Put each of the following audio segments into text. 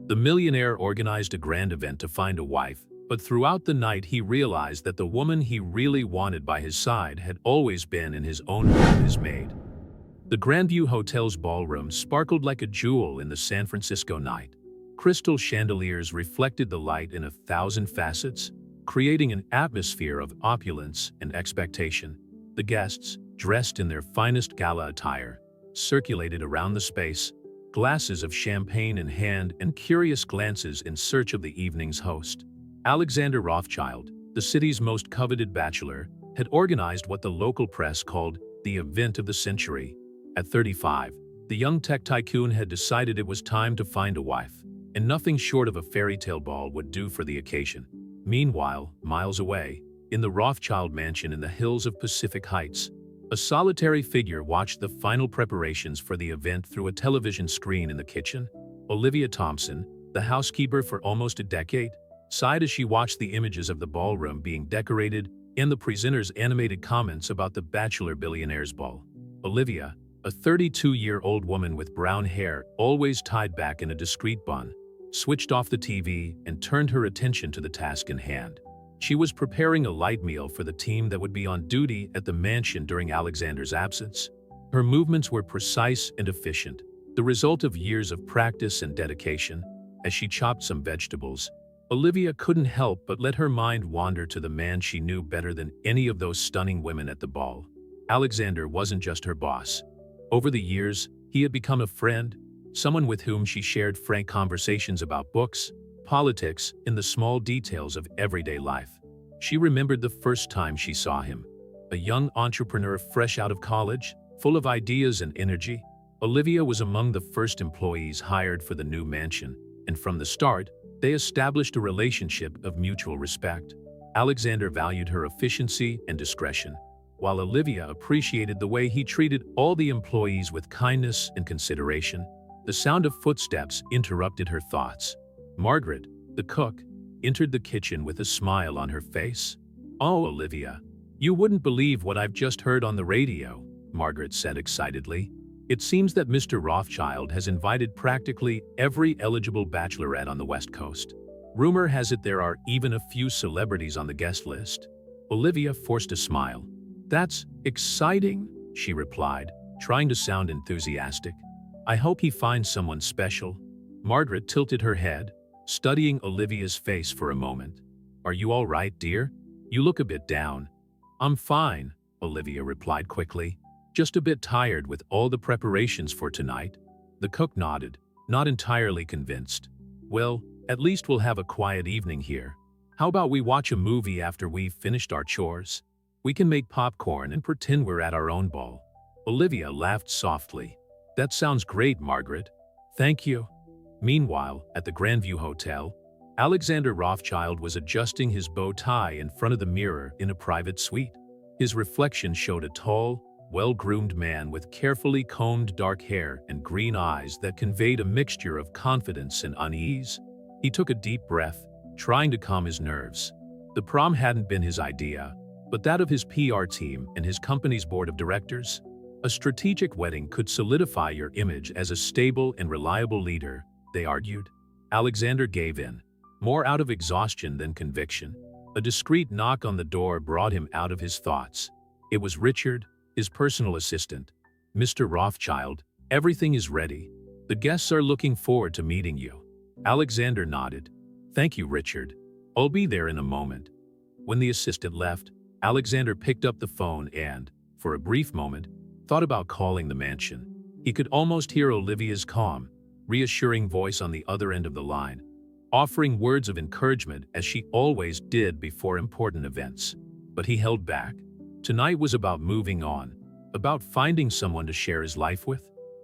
The millionaire organized a grand event to find a wife, but throughout the night he realized that the woman he really wanted by his side had always been in his own home, his maid. The Grandview Hotel's ballroom sparkled like a jewel in the San Francisco night. Crystal chandeliers reflected the light in 1,000 facets, creating an atmosphere of opulence and expectation. The guests, dressed in their finest gala attire, circulated around the space, glasses of champagne in hand and curious glances in search of the evening's host. Alexander Rothschild, the city's most coveted bachelor, had organized what the local press called the event of the century. At 35, the young tech tycoon had decided it was time to find a wife, and nothing short of a fairy tale ball would do for the occasion. Meanwhile, miles away, in the Rothschild mansion in the hills of Pacific Heights, a solitary figure watched the final preparations for the event through a television screen in the kitchen. Olivia Thompson, the housekeeper for almost a decade, sighed as she watched the images of the ballroom being decorated and the presenters' animated comments about the bachelor billionaire's ball. Olivia, a 32-year-old woman with brown hair always tied back in a discreet bun, switched off the TV and turned her attention to the task in hand. She was preparing a light meal for the team that would be on duty at the mansion during Alexander's absence. Her movements were precise and efficient, the result of years of practice and dedication. As she chopped some vegetables, Olivia couldn't help but let her mind wander to the man she knew better than any of those stunning women at the ball. Alexander wasn't just her boss. Over the years, he had become a friend, someone with whom she shared frank conversations about books, politics, and the small details of everyday life. She remembered the first time she saw him. A young entrepreneur fresh out of college, full of ideas and energy, Olivia was among the first employees hired for the new mansion, and from the start, they established a relationship of mutual respect. Alexander valued her efficiency and discretion, while Olivia appreciated the way he treated all the employees with kindness and consideration. The sound of footsteps interrupted her thoughts. Margaret, the cook, entered the kitchen with a smile on her face. "Oh, Olivia, you wouldn't believe what I've just heard on the radio," Margaret said excitedly. "It seems that Mr. Rothschild has invited practically every eligible bachelorette on the West Coast. Rumor has it there are even a few celebrities on the guest list." Olivia forced a smile. "That's exciting," she replied, trying to sound enthusiastic. "I hope he finds someone special." Margaret tilted her head, studying Olivia's face for a moment. "Are you all right, dear? You look a bit down." "I'm fine," Olivia replied quickly. "Just a bit tired with all the preparations for tonight." The cook nodded, not entirely convinced. "Well, at least we'll have a quiet evening here. How about we watch a movie after we've finished our chores? We can make popcorn and pretend we're at our own ball." Olivia laughed softly. "That sounds great, Margaret. Thank you." Meanwhile, at the Grandview Hotel, Alexander Rothschild was adjusting his bow tie in front of the mirror in a private suite. His reflection showed a tall, well-groomed man with carefully combed dark hair and green eyes that conveyed a mixture of confidence and unease. He took a deep breath, trying to calm his nerves. The prom hadn't been his idea, but that of his PR team and his company's board of directors. A strategic wedding could solidify your image as a stable and reliable leader, they argued. Alexander gave in, more out of exhaustion than conviction. A discreet knock on the door brought him out of his thoughts. It was Richard, his personal assistant. "Mr. Rothschild, everything is ready. The guests are looking forward to meeting you." Alexander nodded. "Thank you, Richard. I'll be there in a moment." When the assistant left, Alexander picked up the phone and, for a brief moment, thought about calling the mansion. He could almost hear Olivia's calm, reassuring voice on the other end of the line, offering words of encouragement as she always did before important events. But he held back. Tonight was about moving on, about finding someone to share his life with.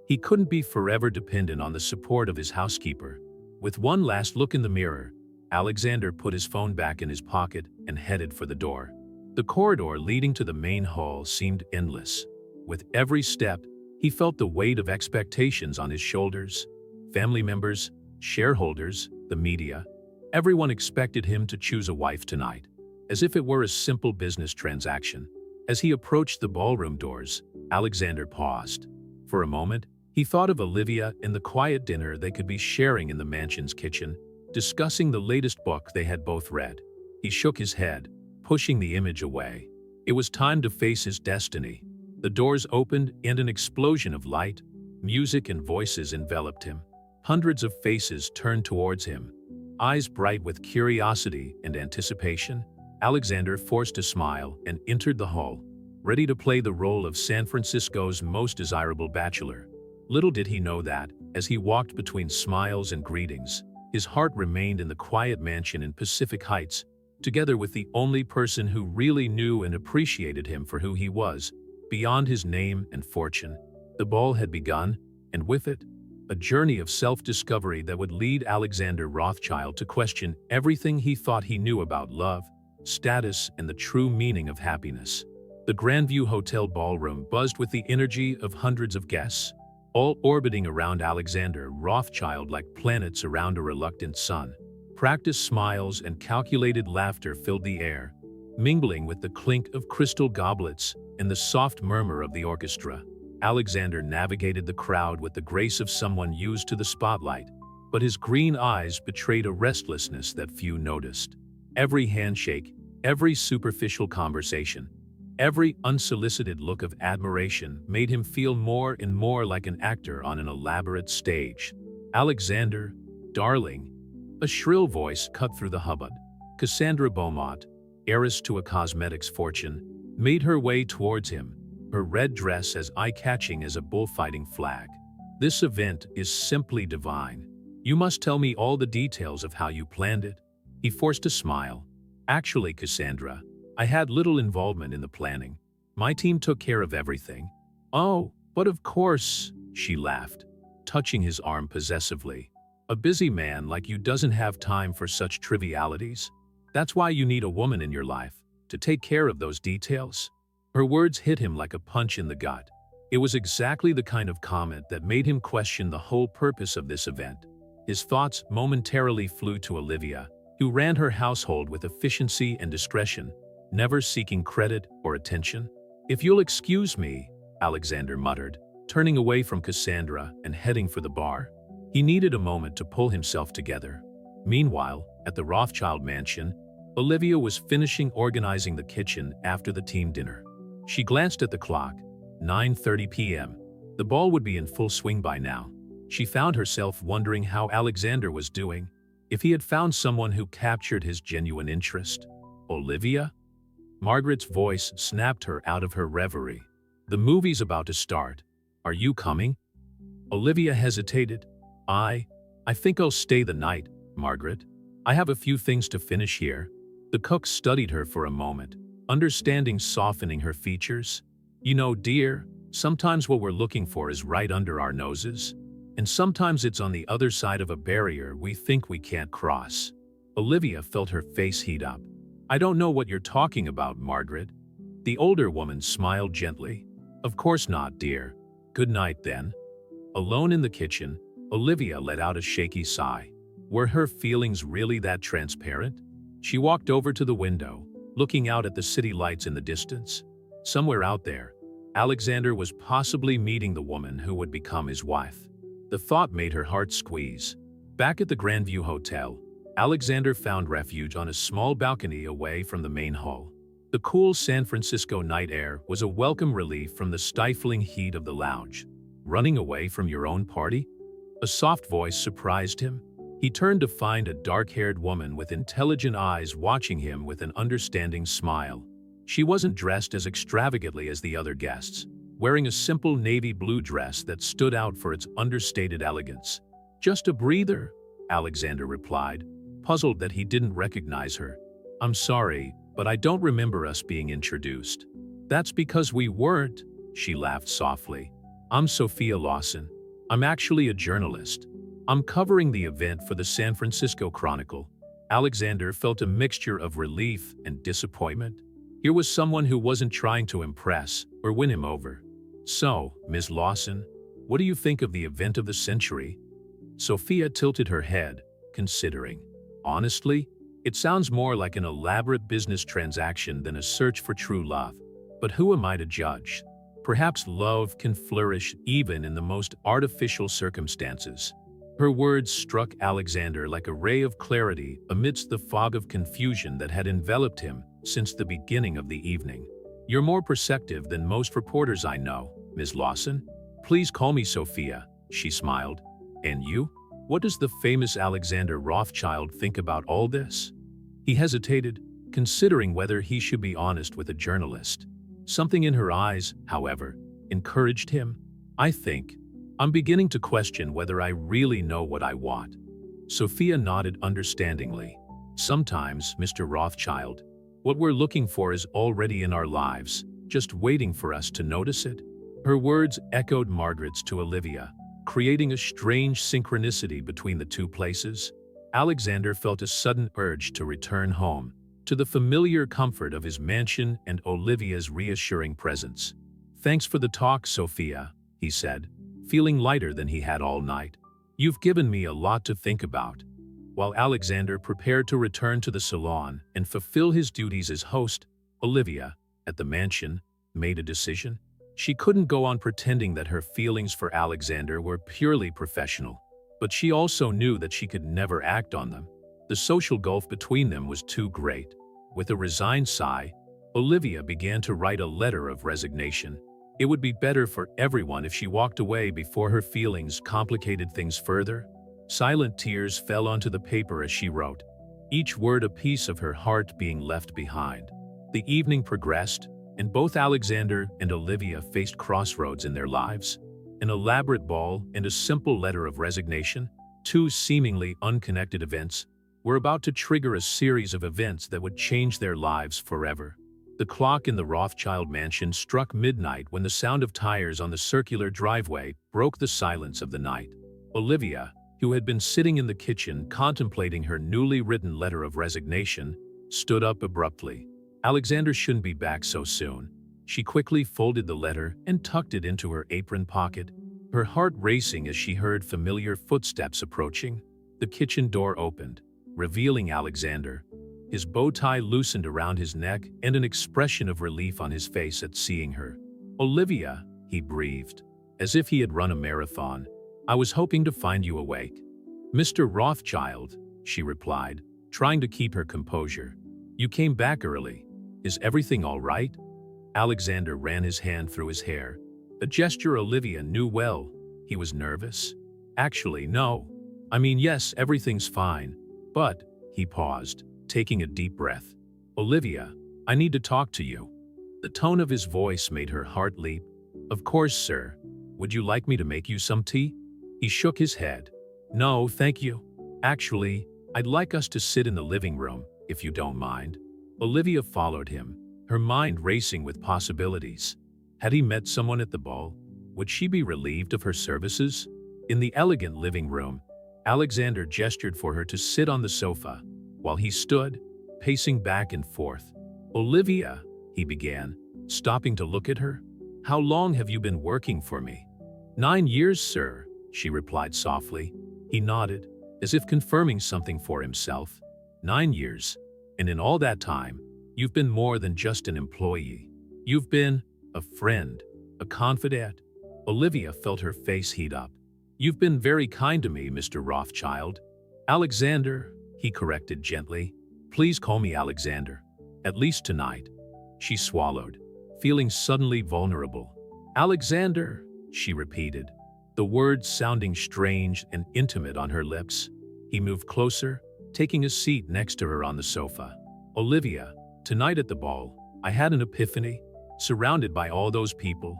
He couldn't be forever dependent on the support of his housekeeper. With one last look in the mirror, Alexander put his phone back in his pocket and headed for the door. The corridor leading to the main hall seemed endless. With every step, he felt the weight of expectations on his shoulders. Family members, shareholders, the media, everyone expected him to choose a wife tonight, as if it were a simple business transaction. As he approached the ballroom doors, Alexander paused. For a moment, He thought of Olivia and the quiet dinner they could be sharing in the mansion's kitchen, discussing the latest book they had both read. He shook his head, pushing the image away. It was time to face his destiny. The doors opened and an explosion of light, music and voices enveloped him. Hundreds of faces turned towards him, eyes bright with curiosity and anticipation. Alexander forced a smile and entered the hall, ready to play the role of San Francisco's most desirable bachelor. Little did he know that, as he walked between smiles and greetings, his heart remained in the quiet mansion in Pacific Heights, together with the only person who really knew and appreciated him for who he was, beyond his name and fortune. The ball had begun, and with it, a journey of self-discovery that would lead Alexander Rothschild to question everything he thought he knew about love, status, and the true meaning of happiness. The Grandview Hotel ballroom buzzed with the energy of hundreds of guests, all orbiting around Alexander Rothschild like planets around a reluctant sun. Practiced smiles and calculated laughter filled the air, mingling with the clink of crystal goblets and the soft murmur of the orchestra. Alexander navigated the crowd with the grace of someone used to the spotlight, but his green eyes betrayed a restlessness that few noticed. Every handshake, every superficial conversation, every unsolicited look of admiration made him feel more and more like an actor on an elaborate stage. "Alexander, darling," a shrill voice cut through the hubbub. Cassandra Beaumont, heiress to a cosmetics fortune, made her way towards him, her red dress as eye-catching as a bullfighting flag. "This event is simply divine. You must tell me all the details of how you planned it." He forced a smile. "Actually, Cassandra, I had little involvement in the planning. My team took care of everything." "Oh, but of course," she laughed, touching his arm possessively. "A busy man like you doesn't have time for such trivialities. That's why you need a woman in your life, to take care of those details." Her words hit him like a punch in the gut. It was exactly the kind of comment that made him question the whole purpose of this event. His thoughts momentarily flew to Olivia, who ran her household with efficiency and discretion, never seeking credit or attention. "If you'll excuse me," Alexander muttered, turning away from Cassandra and heading for the bar. He needed a moment to pull himself together. Meanwhile, at the Rothschild mansion, Olivia was finishing organizing the kitchen after the team dinner. She glanced at the clock. 9:30 p.m. The ball would be in full swing by now. She found herself wondering how Alexander was doing, if he had found someone who captured his genuine interest. "Olivia?" Margaret's voice snapped her out of her reverie. "The movie's about to start. Are you coming?" Olivia hesitated. I think I'll stay the night, Margaret. I have a few things to finish here." The cook studied her for a moment, understanding softening her features. "You know, dear, sometimes what we're looking for is right under our noses, and sometimes it's on the other side of a barrier we think we can't cross." Olivia felt her face heat up. "I don't know what you're talking about, Margaret." The older woman smiled gently. "Of course not, dear. Good night, then." Alone in the kitchen, Olivia let out a shaky sigh. Were her feelings really that transparent? She walked over to the window, looking out at the city lights in the distance. Somewhere out there, Alexander was possibly meeting the woman who would become his wife. The thought made her heart squeeze. Back at the Grandview Hotel, Alexander found refuge on a small balcony away from the main hall. The cool San Francisco night air was a welcome relief from the stifling heat of the lounge. "Running away from your own party?" A soft voice surprised him. He turned to find a dark-haired woman with intelligent eyes watching him with an understanding smile. She wasn't dressed as extravagantly as the other guests, wearing a simple navy blue dress that stood out for its understated elegance. "Just a breather," Alexander replied, puzzled that he didn't recognize her. "I'm sorry, but I don't remember us being introduced." "That's because we weren't," she laughed softly. "I'm Sophia Lawson. I'm actually a journalist. I'm covering the event for the San Francisco Chronicle." Alexander felt a mixture of relief and disappointment. Here was someone who wasn't trying to impress or win him over. "So, Ms. Lawson, what do you think of the event of the century?" Sophia tilted her head, considering. "Honestly, it sounds more like an elaborate business transaction than a search for true love. But who am I to judge? Perhaps love can flourish even in the most artificial circumstances. Her words struck Alexander like a ray of clarity amidst the fog of confusion that had enveloped him since the beginning of the evening. "You're more perceptive than most reporters I know, Ms. Lawson. Please call me Sophia," she smiled. "And you? What does the famous Alexander Rothschild think about all this?" He hesitated, considering whether he should be honest with a journalist. Something in her eyes, however, encouraged him. I'm beginning to question whether I really know what I want." Sophia nodded understandingly. "Sometimes, Mr. Rothschild, what we're looking for is already in our lives, just waiting for us to notice it." Her words echoed Margaret's to Olivia, creating a strange synchronicity between the two places. Alexander felt a sudden urge to return home, to the familiar comfort of his mansion and Olivia's reassuring presence. "Thanks for the talk, Sophia," he said, feeling lighter than he had all night. "You've given me a lot to think about." While Alexander prepared to return to the salon and fulfill his duties as host, Olivia, at the mansion, made a decision. She couldn't go on pretending that her feelings for Alexander were purely professional, but she also knew that she could never act on them. The social gulf between them was too great. With a resigned sigh, Olivia began to write a letter of resignation. It would be better for everyone if she walked away before her feelings complicated things further. Silent tears fell onto the paper as she wrote, each word a piece of her heart being left behind. The evening progressed, and both Alexander and Olivia faced crossroads in their lives. An elaborate ball and a simple letter of resignation, two seemingly unconnected events, were about to trigger a series of events that would change their lives forever. The clock in the Rothschild mansion struck midnight when the sound of tires on the circular driveway broke the silence of the night. Olivia, who had been sitting in the kitchen contemplating her newly written letter of resignation, stood up abruptly. Alexander shouldn't be back so soon. She quickly folded the letter and tucked it into her apron pocket, her heart racing as she heard familiar footsteps approaching. The kitchen door opened, revealing Alexander. His bow tie loosened around his neck and an expression of relief on his face at seeing her. "Olivia," he breathed, as if he had run a marathon. "I was hoping to find you awake." "Mr. Rothschild," she replied, trying to keep her composure. "You came back early. Is everything all right?" Alexander ran his hand through his hair, a gesture Olivia knew well. He was nervous. "Actually, no. Yes, everything's fine. But," he paused, taking a deep breath. "Olivia, I need to talk to you." The tone of his voice made her heart leap. "Of course, sir. Would you like me to make you some tea?" He shook his head. "No, thank you. Actually, I'd like us to sit in the living room, if you don't mind." Olivia followed him, her mind racing with possibilities. Had he met someone at the ball? Would she be relieved of her services? In the elegant living room, Alexander gestured for her to sit on the sofa, while he stood, pacing back and forth. "Olivia," he began, stopping to look at her. "How long have you been working for me?" "9 years, sir," she replied softly. He nodded, as if confirming something for himself. 9 years. And in all that time, you've been more than just an employee. You've been a friend, a confidant. Olivia felt her face heat up. "You've been very kind to me, Mr. Rothschild." "Alexander," he corrected gently. "Please call me Alexander. At least tonight." She swallowed, feeling suddenly vulnerable. "Alexander," she repeated, the words sounding strange and intimate on her lips. He moved closer, taking a seat next to her on the sofa. "Olivia, tonight at the ball, I had an epiphany. Surrounded by all those people,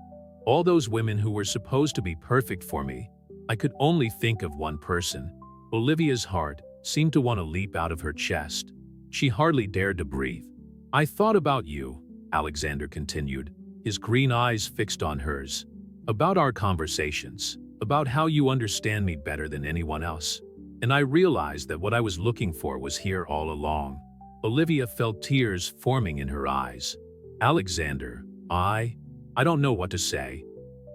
all those women who were supposed to be perfect for me, I could only think of one person." Olivia's heart seemed to want to leap out of her chest. She hardly dared to breathe. "I thought about you," Alexander continued, his green eyes fixed on hers. "About our conversations, about how you understand me better than anyone else. And I realized that what I was looking for was here all along." Olivia felt tears forming in her eyes. "Alexander, I don't know what to say."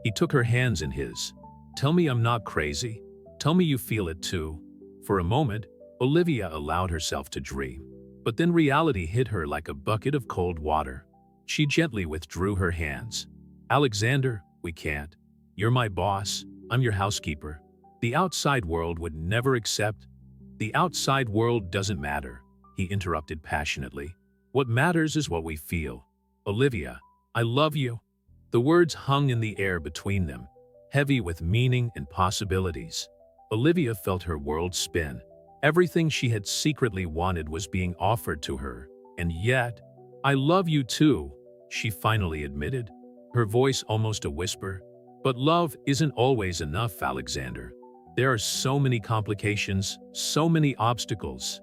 He took her hands in his. "Tell me I'm not crazy. Tell me you feel it too." For a moment, Olivia allowed herself to dream. But then reality hit her like a bucket of cold water. She gently withdrew her hands. Alexander, we can't. You're my boss. I'm your housekeeper. The outside world would never accept. The outside world doesn't matter, he interrupted passionately. What matters is what we feel. Olivia, I love you. The words hung in the air between them, heavy with meaning and possibilities. Olivia felt her world spin. Everything she had secretly wanted was being offered to her, and yet, I love you too, she finally admitted, her voice almost a whisper. But love isn't always enough, Alexander. There are so many complications, so many obstacles.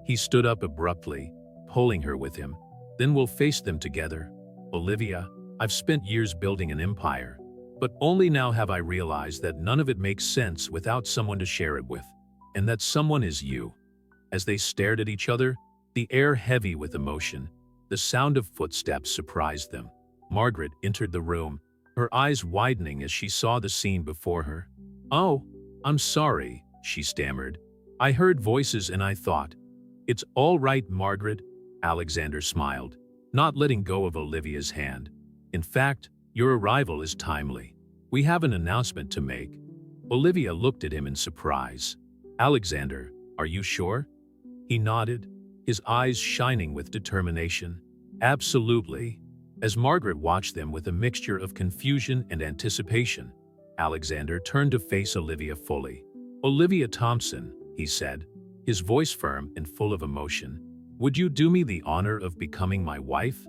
He stood up abruptly, pulling her with him. Then we'll face them together. Olivia, I've spent years building an empire, but only now have I realized that none of it makes sense without someone to share it with, and that someone is you. As they stared at each other, the air heavy with emotion, the sound of footsteps surprised them. Margaret entered the room, her eyes widening as she saw the scene before her. "Oh, I'm sorry," she stammered. "I heard voices and I thought." "It's all right, Margaret," Alexander smiled, not letting go of Olivia's hand. "In fact, your arrival is timely. We have an announcement to make." Olivia looked at him in surprise. "Alexander, are you sure?" He nodded, his eyes shining with determination. "Absolutely." As Margaret watched them with a mixture of confusion and anticipation, Alexander turned to face Olivia fully. "Olivia Thompson," he said, his voice firm and full of emotion, "would you do me the honor of becoming my wife?"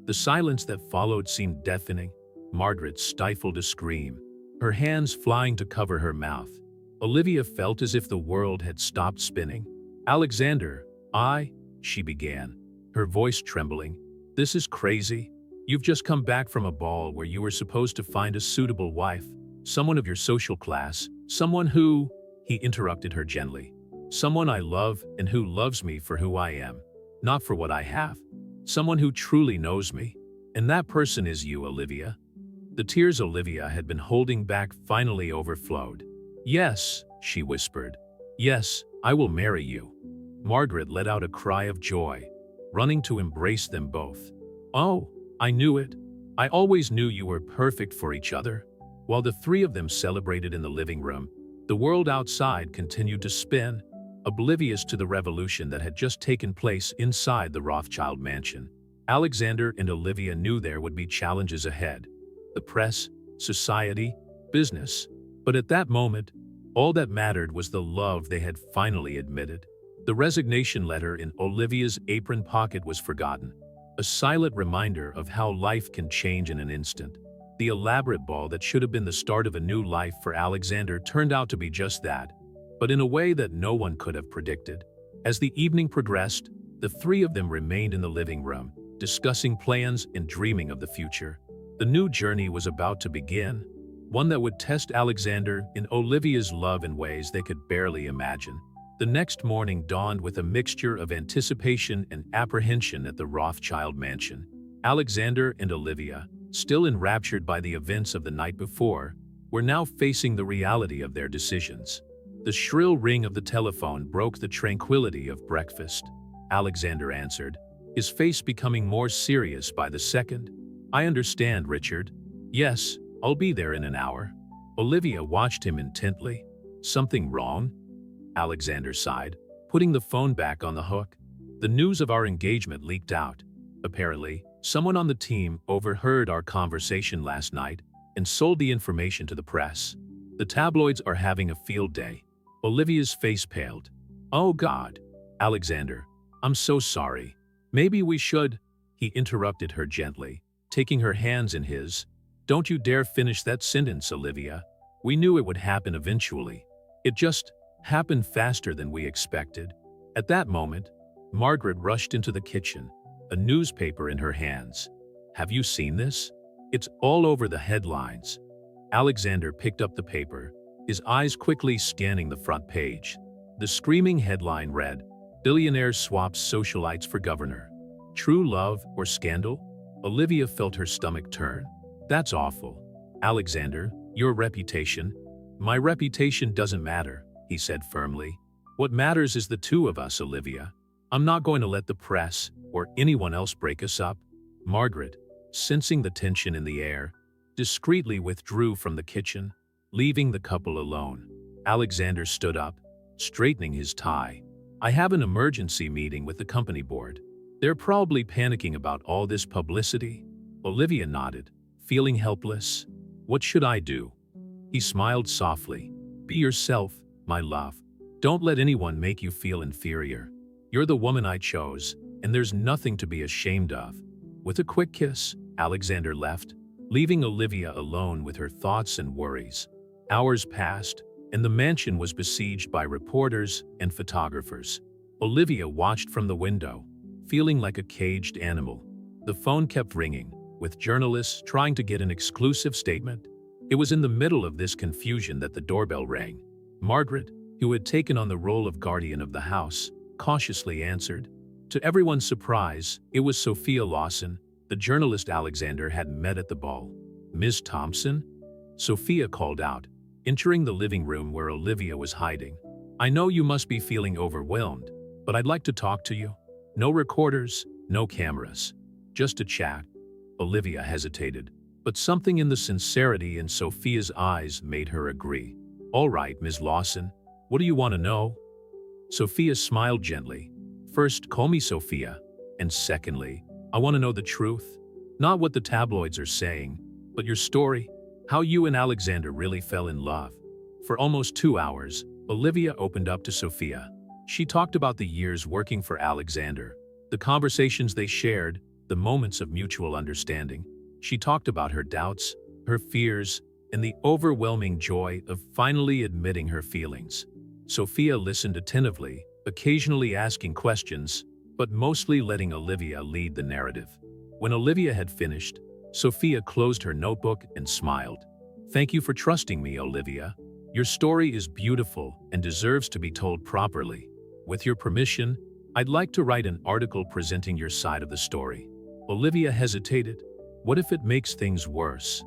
The silence that followed seemed deafening. Margaret stifled a scream, her hands flying to cover her mouth. Olivia felt as if the world had stopped spinning. "Alexander, she began, her voice trembling. "This is crazy. You've just come back from a ball where you were supposed to find a suitable wife, someone of your social class, someone who," he interrupted her gently, "someone I love and who loves me for who I am, not for what I have. Someone who truly knows me. And that person is you, Olivia." The tears Olivia had been holding back finally overflowed. "Yes," she whispered. "Yes, I will marry you." Margaret let out a cry of joy, running to embrace them both. "Oh, I knew it. I always knew you were perfect for each other." While the three of them celebrated in the living room, the world outside continued to spin, oblivious to the revolution that had just taken place inside the Rothschild mansion. Alexander and Olivia knew there would be challenges ahead. The press, society, business. But at that moment, all that mattered was the love they had finally admitted. The resignation letter in Olivia's apron pocket was forgotten, a silent reminder of how life can change in an instant. The elaborate ball that should have been the start of a new life for Alexander turned out to be just that, but in a way that no one could have predicted. As the evening progressed, the three of them remained in the living room, discussing plans and dreaming of the future. The new journey was about to begin, one that would test Alexander and Olivia's love in ways they could barely imagine. The next morning dawned with a mixture of anticipation and apprehension at the Rothschild mansion. Alexander and Olivia, still enraptured by the events of the night before, were now facing the reality of their decisions. The shrill ring of the telephone broke the tranquility of breakfast. Alexander answered, his face becoming more serious by the second. "I understand, Richard. Yes, I'll be there in an hour." Olivia watched him intently. "Something wrong?" Alexander sighed, putting the phone back on the hook. "The news of our engagement leaked out. Apparently, someone on the team overheard our conversation last night and sold the information to the press. The tabloids are having a field day." Olivia's face paled. "Oh God, Alexander, I'm so sorry. Maybe we should," he interrupted her gently, taking her hands in his. "Don't you dare finish that sentence, Olivia. We knew it would happen eventually. It just happened faster than we expected." At that moment, Margaret rushed into the kitchen, a newspaper in her hands. "Have you seen this? It's all over the headlines." Alexander picked up the paper, his eyes quickly scanning the front page. The screaming headline read, "Millionaire swaps socialites for governor. True love or scandal?" Olivia felt her stomach turn. "That's awful. Alexander, your reputation." "My reputation doesn't matter," he said firmly. "What matters is the two of us, Olivia. I'm not going to let the press or anyone else break us up." Margaret, sensing the tension in the air, discreetly withdrew from the kitchen, leaving the couple alone. Alexander stood up, straightening his tie. "I have an emergency meeting with the company board. They're probably panicking about all this publicity." Olivia nodded, feeling helpless. "What should I do?" He smiled softly. "Be yourself, my love. Don't let anyone make you feel inferior. You're the woman I chose, and there's nothing to be ashamed of." With a quick kiss, Alexander left, leaving Olivia alone with her thoughts and worries. Hours passed, and the mansion was besieged by reporters and photographers. Olivia watched from the window, feeling like a caged animal. The phone kept ringing, with journalists trying to get an exclusive statement. It was in the middle of this confusion that the doorbell rang. Margaret, who had taken on the role of guardian of the house, cautiously answered. To everyone's surprise, it was Sophia Lawson, the journalist Alexander had met at the ball. "Ms. Thompson?" Sophia called out, entering the living room where Olivia was hiding. "I know you must be feeling overwhelmed, but I'd like to talk to you. No recorders, no cameras. Just a chat." Olivia hesitated, but something in the sincerity in Sophia's eyes made her agree. "All right, Ms. Lawson, what do you want to know?" Sophia smiled gently. "First, call me Sophia, and secondly, I want to know the truth. Not what the tabloids are saying, but your story, how you and Alexander really fell in love." For almost 2 hours, Olivia opened up to Sophia. She talked about the years working for Alexander, the conversations they shared, the moments of mutual understanding. She talked about her doubts, her fears, and the overwhelming joy of finally admitting her feelings. Sophia listened attentively, occasionally asking questions, but mostly letting Olivia lead the narrative. When Olivia had finished, Sophia closed her notebook and smiled. "Thank you for trusting me, Olivia. Your story is beautiful and deserves to be told properly. With your permission, I'd like to write an article presenting your side of the story." Olivia hesitated. "What if it makes things worse?"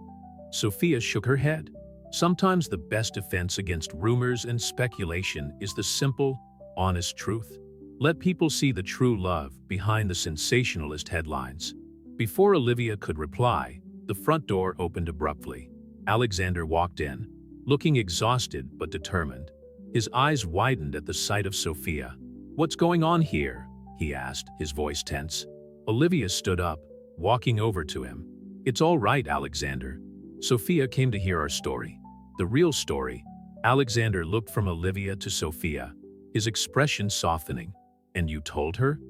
Sophia shook her head. "Sometimes the best defense against rumors and speculation is the simple, honest truth. Let people see the true love behind the sensationalist headlines." Before Olivia could reply, the front door opened abruptly. Alexander walked in, looking exhausted but determined. His eyes widened at the sight of Sophia. "What's going on here?" he asked, his voice tense. Olivia stood up, walking over to him. "It's all right, Alexander. Sophia came to hear our story. The real story." Alexander looked from Olivia to Sophia, his expression softening. "And you told her?"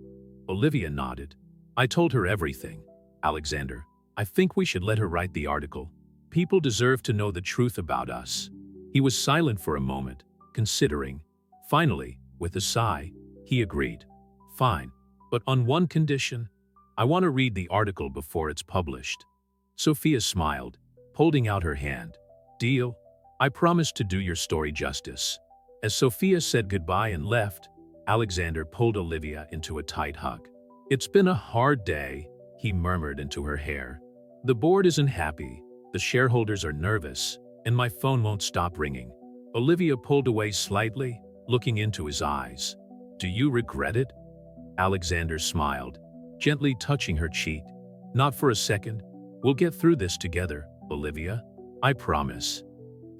Olivia nodded. "I told her everything. Alexander, I think we should let her write the article. People deserve to know the truth about us." He was silent for a moment, considering. Finally, with a sigh, he agreed. "Fine, but on one condition. I want to read the article before it's published." Sophia smiled, holding out her hand. "Deal. I promise to do your story justice." As Sophia said goodbye and left, Alexander pulled Olivia into a tight hug. "It's been a hard day," he murmured into her hair. "The board isn't happy, the shareholders are nervous, and my phone won't stop ringing." Olivia pulled away slightly, looking into his eyes. "Do you regret it?" Alexander smiled, gently touching her cheek. "Not for a second. We'll get through this together, Olivia. I promise."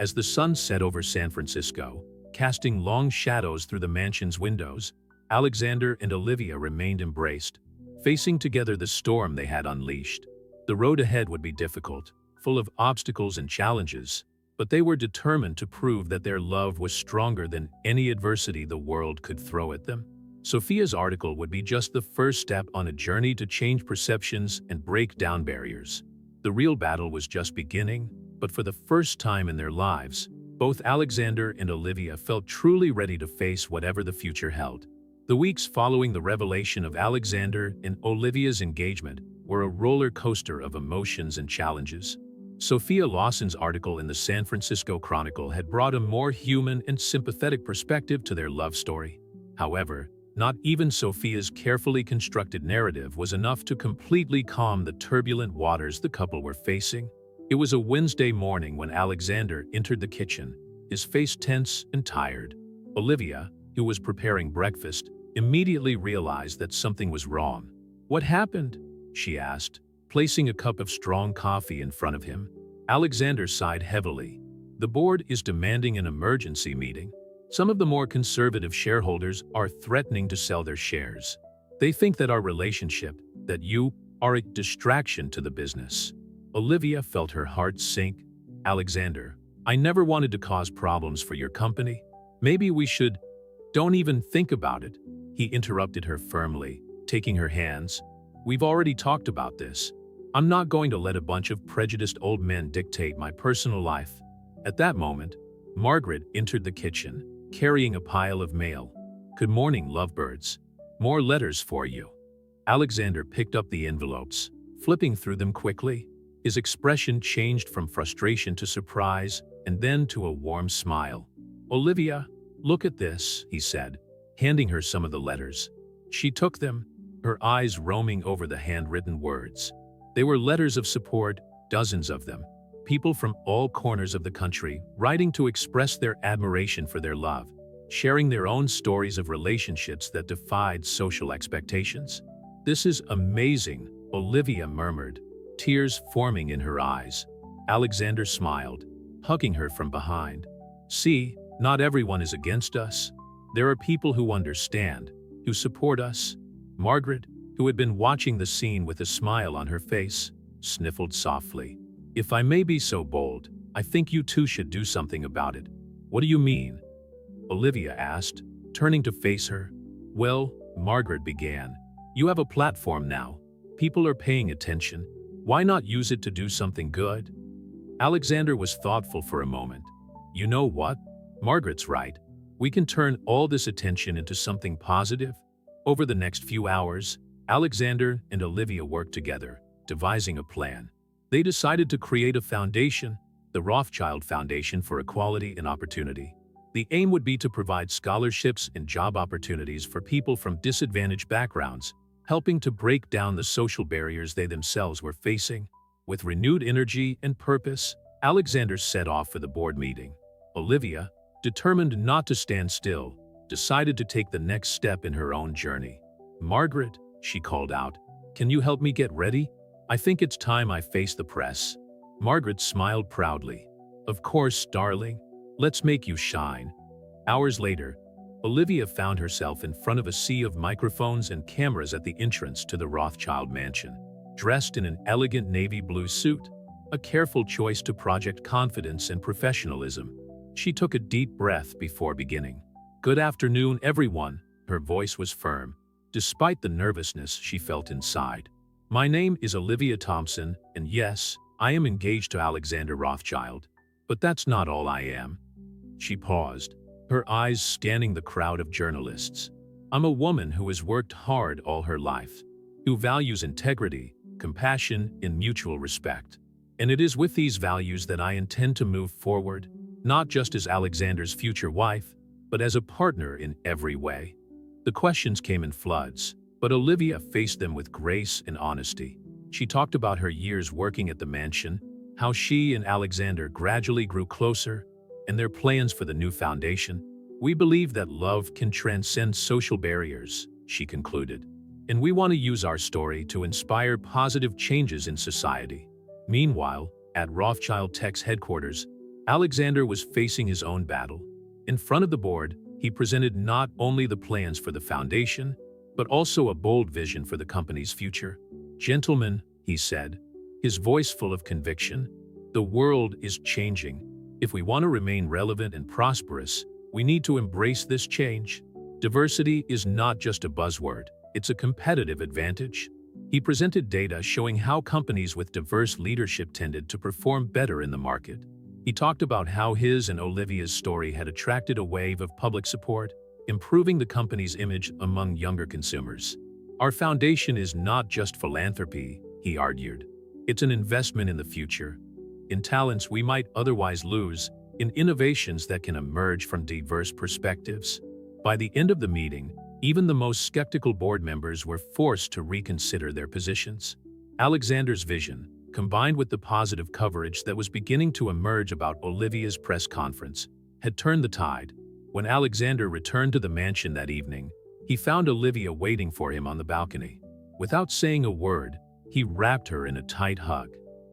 As the sun set over San Francisco, casting long shadows through the mansion's windows, Alexander and Olivia remained embraced, facing together the storm they had unleashed. The road ahead would be difficult, full of obstacles and challenges, but they were determined to prove that their love was stronger than any adversity the world could throw at them. Sophia's article would be just the first step on a journey to change perceptions and break down barriers. The real battle was just beginning, but for the first time in their lives, both Alexander and Olivia felt truly ready to face whatever the future held. The weeks following the revelation of Alexander and Olivia's engagement were a roller coaster of emotions and challenges. Sophia Lawson's article in the San Francisco Chronicle had brought a more human and sympathetic perspective to their love story. However, not even Sophia's carefully constructed narrative was enough to completely calm the turbulent waters the couple were facing. It was a Wednesday morning when Alexander entered the kitchen, his face tense and tired. Olivia, who was preparing breakfast, immediately realized that something was wrong. "What happened?" she asked, placing a cup of strong coffee in front of him. Alexander sighed heavily. The board is demanding an emergency meeting. Some of the more conservative shareholders are threatening to sell their shares. They think that our relationship, that you, are a distraction to the business. Olivia felt her heart sink. Alexander, I never wanted to cause problems for your company. Maybe we should. Don't even think about it. He interrupted her firmly, taking her hands. We've already talked about this. I'm not going to let a bunch of prejudiced old men dictate my personal life. At that moment, Margaret entered the kitchen, carrying a pile of mail. Good morning, lovebirds. More letters for you. Alexander picked up the envelopes, flipping through them quickly. His expression changed from frustration to surprise, and then to a warm smile. Olivia, look at this, he said, handing her some of the letters. She took them, her eyes roaming over the handwritten words. They were letters of support, dozens of them. People from all corners of the country writing to express their admiration for their love, sharing their own stories of relationships that defied social expectations. This is amazing, Olivia murmured, tears forming in her eyes. Alexander smiled, hugging her from behind. See, not everyone is against us. There are people who understand, who support us. Margaret, who had been watching the scene with a smile on her face, sniffled softly. If I may be so bold, I think you two should do something about it. What do you mean? Olivia asked, turning to face her. Well, Margaret began. You have a platform now. People are paying attention. Why not use it to do something good? Alexander was thoughtful for a moment. You know what? Margaret's right. We can turn all this attention into something positive. Over the next few hours, Alexander and Olivia worked together, devising a plan. They decided to create a foundation, the Rothschild Foundation for Equality and Opportunity. The aim would be to provide scholarships and job opportunities for people from disadvantaged backgrounds, helping to break down the social barriers they themselves were facing. With renewed energy and purpose, Alexander set off for the board meeting. Olivia, determined not to stand still, decided to take the next step in her own journey. Margaret, she called out, can you help me get ready? I think it's time I face the press. Margaret smiled proudly. Of course, darling. Let's make you shine. Hours later, Olivia found herself in front of a sea of microphones and cameras at the entrance to the Rothschild mansion. Dressed in an elegant navy blue suit, a careful choice to project confidence and professionalism, she took a deep breath before beginning. Good afternoon, everyone. Her voice was firm, despite the nervousness she felt inside. My name is Olivia Thompson, and yes, I am engaged to Alexander Rothschild. But that's not all I am. She paused, her eyes scanning the crowd of journalists. I'm a woman who has worked hard all her life, who values integrity, compassion, and mutual respect. And it is with these values that I intend to move forward, not just as Alexander's future wife, but as a partner in every way. The questions came in floods, but Olivia faced them with grace and honesty. She talked about her years working at the mansion, how she and Alexander gradually grew closer, and their plans for the new foundation. We believe that love can transcend social barriers, she concluded, and we want to use our story to inspire positive changes in society. Meanwhile, at Rothschild Tech's headquarters, Alexander was facing his own battle. In front of the board, he presented not only the plans for the foundation, but also a bold vision for the company's future. Gentlemen, he said, his voice full of conviction, the world is changing. If we want to remain relevant and prosperous, we need to embrace this change. Diversity is not just a buzzword, it's a competitive advantage. He presented data showing how companies with diverse leadership tended to perform better in the market. He talked about how his and Olivia's story had attracted a wave of public support, improving the company's image among younger consumers. Our foundation is not just philanthropy, he argued. It's an investment in the future, in talents we might otherwise lose, in innovations that can emerge from diverse perspectives. By the end of the meeting, even the most skeptical board members were forced to reconsider their positions. Alexander's vision, combined with the positive coverage that was beginning to emerge about Olivia's press conference, had turned the tide. When Alexander returned to the mansion that evening, he found Olivia waiting for him on the balcony. Without saying a word, he wrapped her in a tight hug.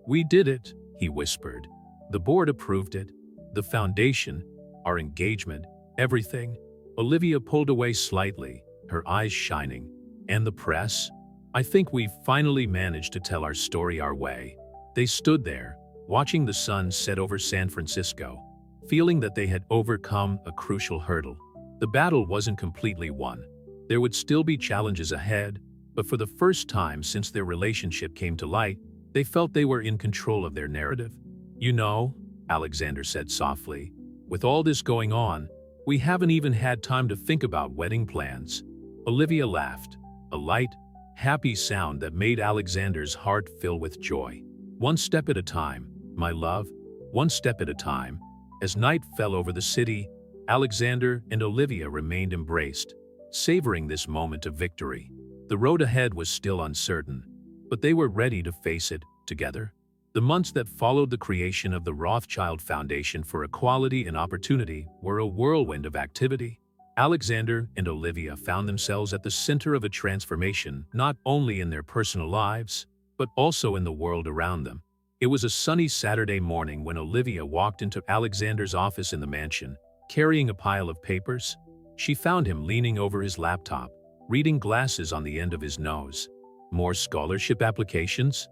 We did it, he whispered. The board approved it. The foundation, our engagement, everything. Olivia pulled away slightly, her eyes shining. And the press? I think we've finally managed to tell our story our way. They stood there, watching the sun set over San Francisco, feeling that they had overcome a crucial hurdle. The battle wasn't completely won. There would still be challenges ahead, but for the first time since their relationship came to light, they felt they were in control of their narrative. You know, Alexander said softly, with all this going on, we haven't even had time to think about wedding plans. Olivia laughed, a light, happy sound that made Alexander's heart fill with joy. One step at a time, my love, one step at a time. As night fell over the city, Alexander and Olivia remained embraced, savoring this moment of victory. The road ahead was still uncertain, but they were ready to face it together. The months that followed the creation of the Rothschild Foundation for Equality and Opportunity were a whirlwind of activity. Alexander and Olivia found themselves at the center of a transformation not only in their personal lives, but also in the world around them. It was a sunny Saturday morning when Olivia walked into Alexander's office in the mansion, carrying a pile of papers. She found him leaning over his laptop, reading glasses on the end of his nose. More scholarship applications?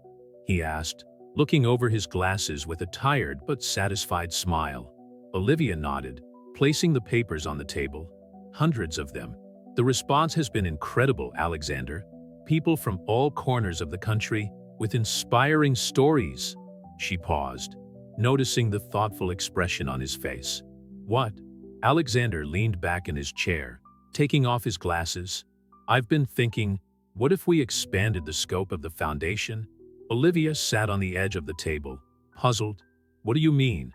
He asked, looking over his glasses with a tired but satisfied smile. Olivia nodded, placing the papers on the table. Hundreds of them. The response has been incredible, Alexander. People from all corners of the country with inspiring stories. She paused, noticing the thoughtful expression on his face. What? Alexander leaned back in his chair, taking off his glasses. I've been thinking, what if we expanded the scope of the foundation? Olivia sat on the edge of the table, puzzled. What do you mean?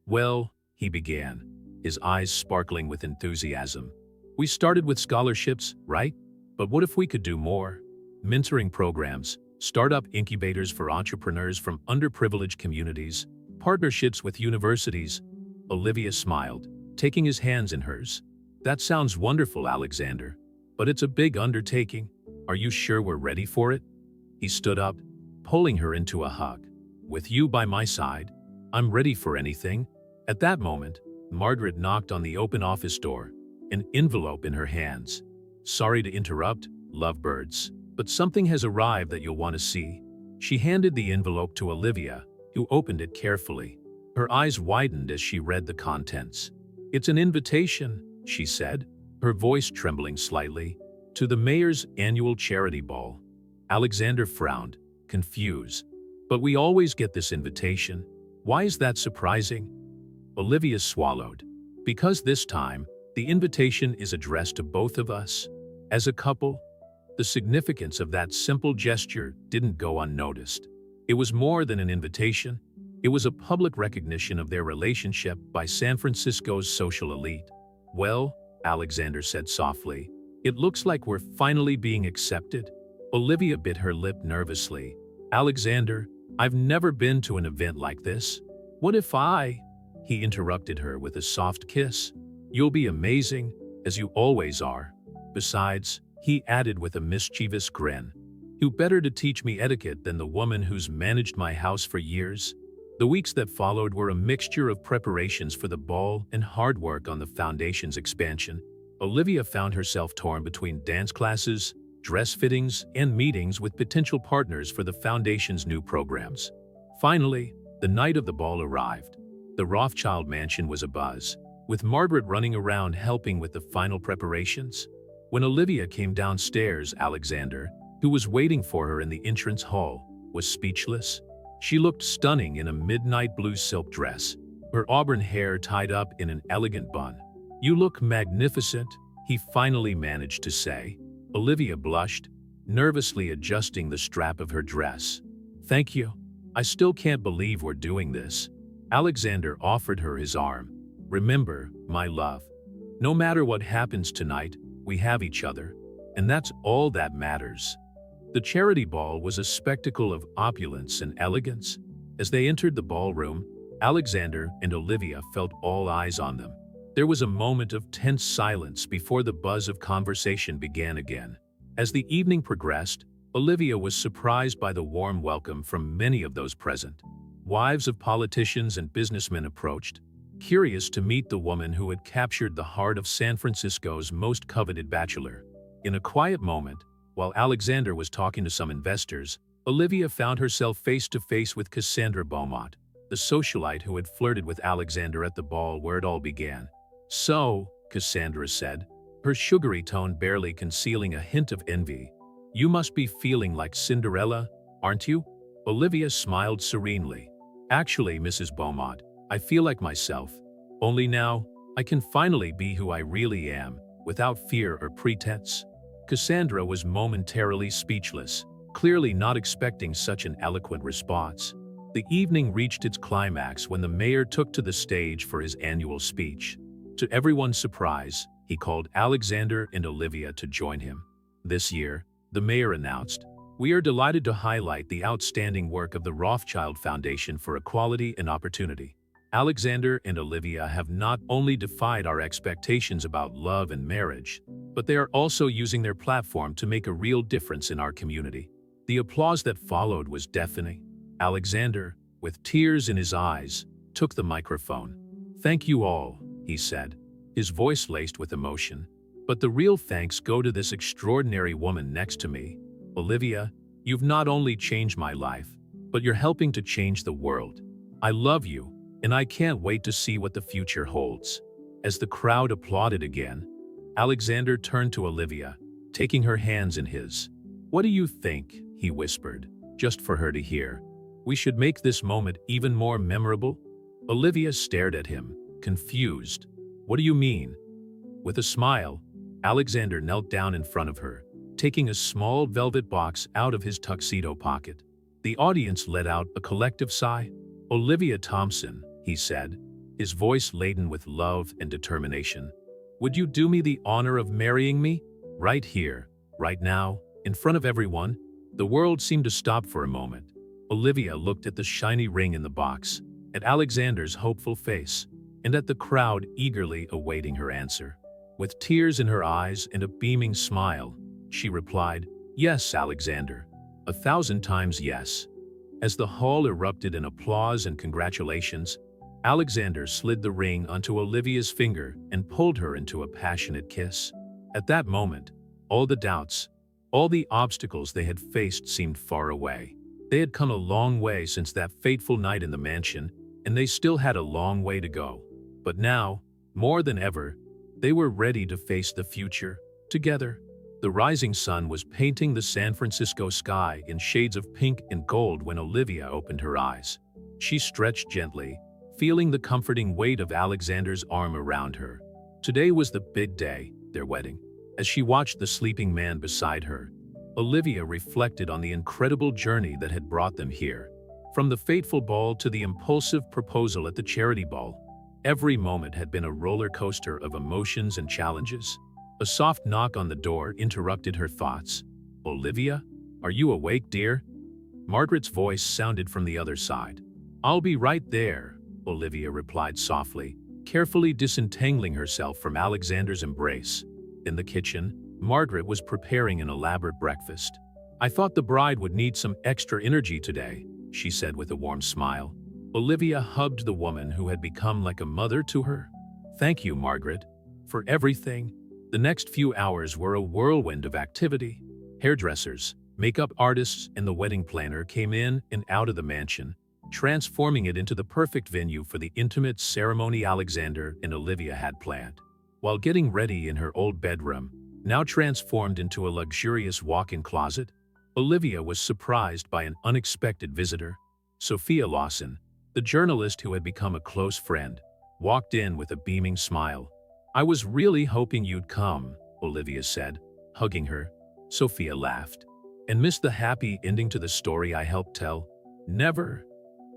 Well, he began, his eyes sparkling with enthusiasm. We started with scholarships, right? But what if we could do more? Mentoring programs, startup incubators for entrepreneurs from underprivileged communities, partnerships with universities. Olivia smiled, taking his hands in hers. That sounds wonderful, Alexander. But it's a big undertaking. Are you sure we're ready for it? He stood up, pulling her into a hug. With you by my side, I'm ready for anything. At that moment, Margaret knocked on the open office door, an envelope in her hands. Sorry to interrupt, lovebirds, but something has arrived that you'll want to see. She handed the envelope to Olivia, who opened it carefully. Her eyes widened as she read the contents. It's an invitation, she said, her voice trembling slightly, to the mayor's annual charity ball. Alexander frowned, confused. But we always get this invitation. Why is that surprising? Olivia swallowed. Because this time, the invitation is addressed to both of us. As a couple, the significance of that simple gesture didn't go unnoticed. It was more than an invitation. It was a public recognition of their relationship by San Francisco's social elite. Well, Alexander said softly, it looks like we're finally being accepted. Olivia bit her lip nervously. Alexander, I've never been to an event like this. What if He interrupted her with a soft kiss. You'll be amazing, as you always are. Besides, he added with a mischievous grin, you better to teach me etiquette than the woman who's managed my house for years. The weeks that followed were a mixture of preparations for the ball and hard work on the foundation's expansion. Olivia found herself torn between dance classes, dress fittings, and meetings with potential partners for the foundation's new programs. Finally, the night of the ball arrived. The Rothschild mansion was abuzz, with Margaret running around helping with the final preparations. When Olivia came downstairs, Alexander, who was waiting for her in the entrance hall, was speechless. She looked stunning in a midnight blue silk dress, her auburn hair tied up in an elegant bun. You look magnificent, he finally managed to say. Olivia blushed, nervously adjusting the strap of her dress. Thank you. I still can't believe we're doing this. Alexander offered her his arm. Remember, my love, no matter what happens tonight, we have each other, and that's all that matters. The charity ball was a spectacle of opulence and elegance. As they entered the ballroom, Alexander and Olivia felt all eyes on them. There was a moment of tense silence before the buzz of conversation began again. As the evening progressed, Olivia was surprised by the warm welcome from many of those present. Wives of politicians and businessmen approached, curious to meet the woman who had captured the heart of San Francisco's most coveted bachelor. In a quiet moment, while Alexander was talking to some investors, Olivia found herself face to face with Cassandra Beaumont, the socialite who had flirted with Alexander at the ball where it all began. "So," Cassandra said, her sugary tone barely concealing a hint of envy, "you must be feeling like Cinderella, aren't you?" Olivia smiled serenely. "Actually, Mrs. Beaumont, I feel like myself. Only now, I can finally be who I really am, without fear or pretense." Cassandra was momentarily speechless, clearly not expecting such an eloquent response. The evening reached its climax when the mayor took to the stage for his annual speech. To everyone's surprise, he called Alexander and Olivia to join him. This year, the mayor announced, "We are delighted to highlight the outstanding work of the Rothschild Foundation for Equality and Opportunity. Alexander and Olivia have not only defied our expectations about love and marriage, but they are also using their platform to make a real difference in our community." The applause that followed was deafening. Alexander, with tears in his eyes, took the microphone. "Thank you all," he said, his voice laced with emotion. "But the real thanks go to this extraordinary woman next to me. Olivia, you've not only changed my life, but you're helping to change the world. I love you, and I can't wait to see what the future holds." As the crowd applauded again, Alexander turned to Olivia, taking her hands in his. "What do you think?" he whispered, just for her to hear. "We should make this moment even more memorable?" Olivia stared at him, confused. "What do you mean?" With a smile, Alexander knelt down in front of her, taking a small velvet box out of his tuxedo pocket. The audience let out a collective sigh. "Olivia Thompson," he said, his voice laden with love and determination, "would you do me the honor of marrying me? Right here, right now, in front of everyone?" The world seemed to stop for a moment. Olivia looked at the shiny ring in the box, at Alexander's hopeful face, and at the crowd eagerly awaiting her answer. With tears in her eyes and a beaming smile, she replied, "Yes, Alexander, 1,000 times yes." As the hall erupted in applause and congratulations, Alexander slid the ring onto Olivia's finger and pulled her into a passionate kiss. At that moment, all the doubts, all the obstacles they had faced seemed far away. They had come a long way since that fateful night in the mansion, and they still had a long way to go. But now, more than ever, they were ready to face the future, together. The rising sun was painting the San Francisco sky in shades of pink and gold when Olivia opened her eyes. She stretched gently, feeling the comforting weight of Alexander's arm around her. Today was the big day, their wedding. As she watched the sleeping man beside her, Olivia reflected on the incredible journey that had brought them here. From the fateful ball to the impulsive proposal at the charity ball, every moment had been a roller coaster of emotions and challenges. A soft knock on the door interrupted her thoughts. "Olivia, are you awake, dear?" Margaret's voice sounded from the other side. "I'll be right there," Olivia replied softly, carefully disentangling herself from Alexander's embrace. In the kitchen, Margaret was preparing an elaborate breakfast. "I thought the bride would need some extra energy today," she said with a warm smile. Olivia hugged the woman who had become like a mother to her. "Thank you, Margaret, for everything." The next few hours were a whirlwind of activity. Hairdressers, makeup artists, and the wedding planner came in and out of the mansion, transforming it into the perfect venue for the intimate ceremony Alexander and Olivia had planned. While getting ready in her old bedroom, now transformed into a luxurious walk-in closet, Olivia was surprised by an unexpected visitor. Sophia Lawson, the journalist who had become a close friend, walked in with a beaming smile. "I was really hoping you'd come," Olivia said, hugging her. Sophia laughed. "And missed the happy ending to the story I helped tell?" "Never."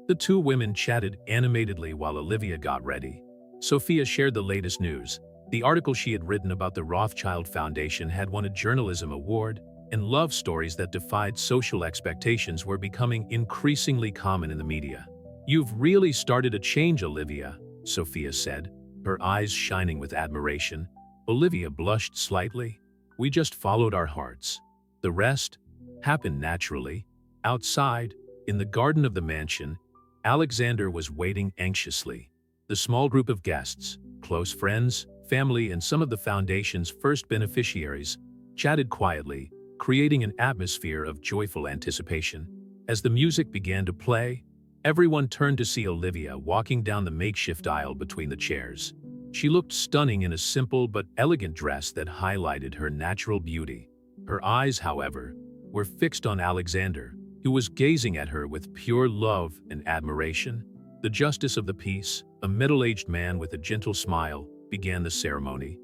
The two women chatted animatedly while Olivia got ready. Sophia shared the latest news. The article she had written about the Rothschild Foundation had won a journalism award, and love stories that defied social expectations were becoming increasingly common in the media. "You've really started a change, Olivia," Sophia said, her eyes shining with admiration. Olivia blushed slightly. "We just followed our hearts. The rest happened naturally." Outside, in the garden of the mansion, Alexander was waiting anxiously. The small group of guests, close friends, family, and some of the foundation's first beneficiaries chatted quietly, creating an atmosphere of joyful anticipation. As the music began to play, everyone turned to see Olivia walking down the makeshift aisle between the chairs. She looked stunning in a simple but elegant dress that highlighted her natural beauty. Her eyes, however, were fixed on Alexander, who was gazing at her with pure love and admiration. The justice of the peace, a middle-aged man with a gentle smile, began the ceremony.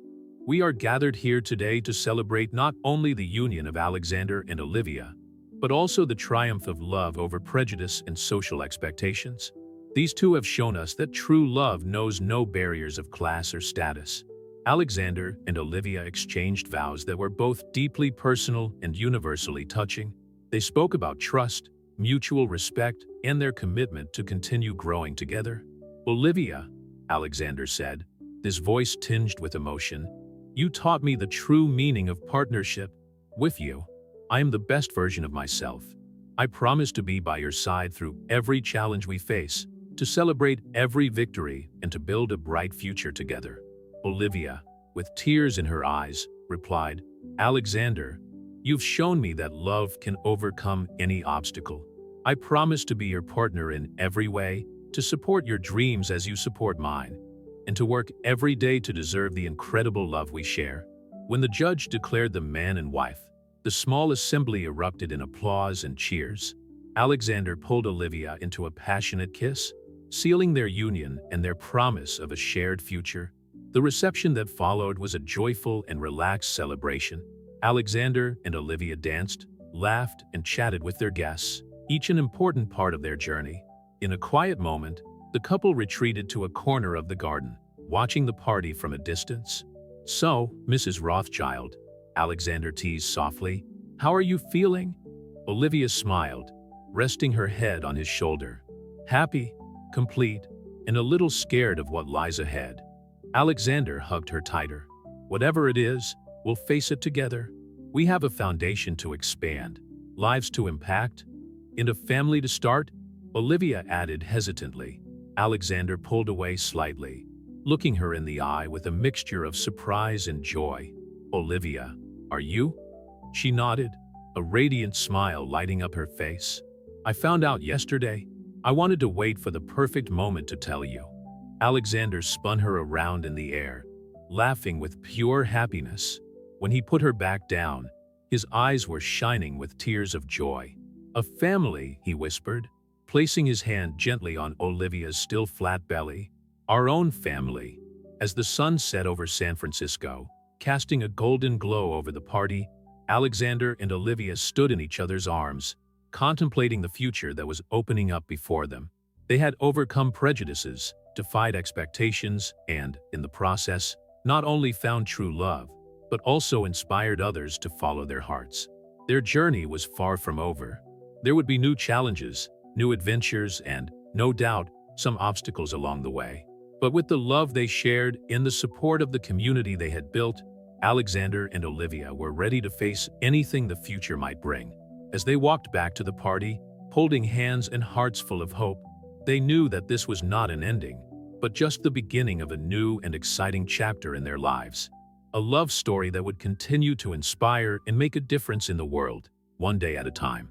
"We are gathered here today to celebrate not only the union of Alexander and Olivia, but also the triumph of love over prejudice and social expectations. These two have shown us that true love knows no barriers of class or status." Alexander and Olivia exchanged vows that were both deeply personal and universally touching. They spoke about trust, mutual respect, and their commitment to continue growing together. "Olivia," Alexander said, his voice tinged with emotion, "you taught me the true meaning of partnership. With you, I am the best version of myself. I promise to be by your side through every challenge we face, to celebrate every victory, and to build a bright future together." Olivia, with tears in her eyes, replied, "Alexander, you've shown me that love can overcome any obstacle. I promise to be your partner in every way, to support your dreams as you support mine, and to work every day to deserve the incredible love we share." When the judge declared them man and wife, the small assembly erupted in applause and cheers. Alexander pulled Olivia into a passionate kiss, sealing their union and their promise of a shared future. The reception that followed was a joyful and relaxed celebration. Alexander and Olivia danced, laughed, and chatted with their guests, each an important part of their journey. In a quiet moment, the couple retreated to a corner of the garden, watching the party from a distance. "So, Mrs. Rothschild," Alexander teased softly, "how are you feeling?" Olivia smiled, resting her head on his shoulder. "Happy, complete, and a little scared of what lies ahead." Alexander hugged her tighter. "Whatever it is, we'll face it together. We have a foundation to expand, lives to impact, and a family to start," Olivia added hesitantly. Alexander pulled away slightly, looking her in the eye with a mixture of surprise and joy. "Olivia, are you?" She nodded, a radiant smile lighting up her face. "I found out yesterday. I wanted to wait for the perfect moment to tell you." Alexander spun her around in the air, laughing with pure happiness. When he put her back down, his eyes were shining with tears of joy. "A family," he whispered, placing his hand gently on Olivia's still flat belly. "Our own family." As the sun set over San Francisco, casting a golden glow over the party, Alexander and Olivia stood in each other's arms, contemplating the future that was opening up before them. They had overcome prejudices, defied expectations, and, in the process, not only found true love, but also inspired others to follow their hearts. Their journey was far from over. There would be new challenges, new adventures, and, no doubt, some obstacles along the way. But with the love they shared and the support of the community they had built, Alexander and Olivia were ready to face anything the future might bring. As they walked back to the party, holding hands and hearts full of hope, they knew that this was not an ending, but just the beginning of a new and exciting chapter in their lives. A love story that would continue to inspire and make a difference in the world, one day at a time.